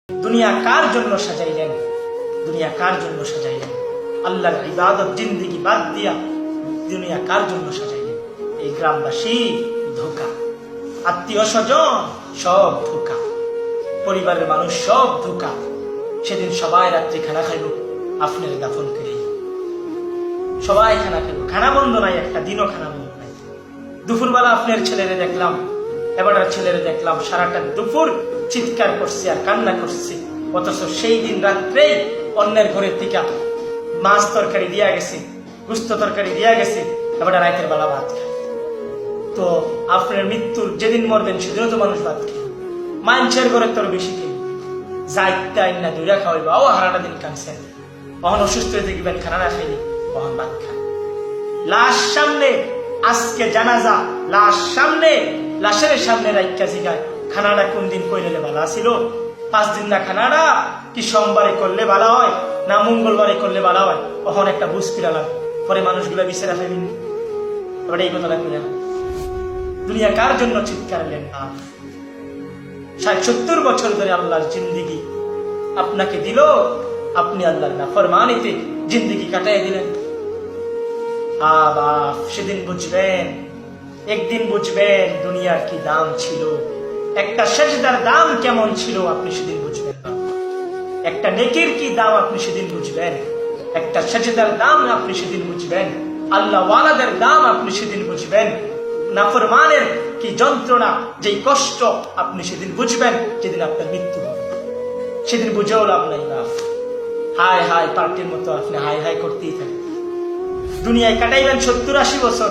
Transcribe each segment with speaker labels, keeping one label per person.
Speaker 1: দুনিয়া কার জন্য সাজাইলেন? দুনিয়া কার জন্য সাজাইলেন? আল্লাহর ইবাদত জিন্দেগি বাদ দিয়া দুনিয়া কার জন্য সাজাইলেন? এই গ্রামবাসী ধোঁকা, আত্মীয় স্বজন সব ধোঁকা, পরিবারের মানুষ সব ধোঁকা। সেদিন সবাই রাত্রে খানা খাইব আপনার দাফন করে, সবাই খানা খাইব, খানা বন্ধ নাই, একটা দিনও খানা বন্ধ নাই। দুপুরবেলা আপনার ছেলেরে দেখলাম, এবার ছেলেরে দেখলাম সারাটা দুপুর চিৎকার করছে আর কান্না করছে, অথচ সেই দিন রাত্রেই অন্যের ঘরের থেকে মাছ তরকারি দিয়া গেছে, গুস্ত তরকারি দিয়া গেছে, এবার রাতের বেলা ভাত খায়। তো আপনার মৃত্যুর যেদিন মরবেন সেদিনও তো মানুষ ভাত খায়, মানুষের ঘরে তোর বেশি খেয়ে যাইতে আইন না দূরা খাওয়াইবা, ও হারাটা দিন কানছেন, কখন অসুস্থ হয়ে দেখবেন খানা না খাইনি, কখন ভাত খায়। লাশ সামনে, আজকে জানাজা, লাশ সামনে, লাশের সামনে রাইকা জিগায় খানাটা কোন দিন কইলে ভালো ছিল? 5 দিন না খানাটা কি সোমবারে করলে ভালো হয় না মঙ্গলবারে করলে ভালো হয়? কখন একটা বুঝ ফিরালাম, পরে মানুষগুলা বিচারা ফেলেন। এবার এই কথাটা কইলাম, দুনিয়া কার জন্য চিৎকারলেন? 60-70 বছর ধরে আল্লাহর জিন্দিগি আপনাকে দিল, আপনি আল্লাহর নাফরমানিতে জিন্দিগি কাটাই দিলেন। বাপ, সেদিন বুঝবেন, একদিন বুঝবেন দুনিয়ার কি দাম ছিল, একটা সেজদার দাম কেমন ছিল আপনি সেদিন বুঝবেন। একটা নেকির কি দাম আপনি সেদিন বুঝবেন, একটা সেজদার দাম আপনি সেদিন বুঝবেন, আল্লাহ ওয়ালাদের দাম আপনি সেদিন বুঝবেন, নাফরমানের কি যন্ত্রণা, যেই কষ্ট আপনি সেদিন বুঝবেন, যেদিন আপনার মৃত্যু হবে। সেদিন বুঝেও লাভ নাই বাপ, হায় হায় পার্টির মতো আপনি হায় হায় করতেই থাকেন। দুনিয়ায় কাটাইবেন 70-80 বছর,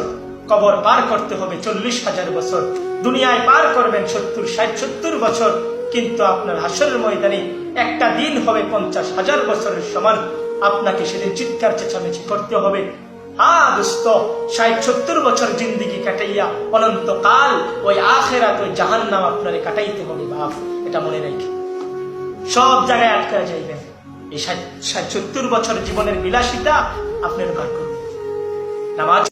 Speaker 1: কবর পার করতে হবে 40,000 বছর। দুনিয়ায় পার করবেন 70-60-70 বছর, কিন্তু আপনার হাসরের ময়দানে একটা দিন হবে 50,000 বছরের সমান। আপনাকে সেদিন চিৎকার চেঁচামেচি করতে হবে। হ্যাঁ দোস্ত, 60-70 বছর জিন্দিগি কাটাইয়া অনন্তকাল ওই আখেরাত, ওই জাহান্নাম আপনারে কাটাইতে হবে বাপ, এটা মনে রাখি। সব জায়গায় আটকা যাইবেন। এই 60-70 বছর জীবনের বিলাসিতা আপনার ভাগ করবেন। নামাজ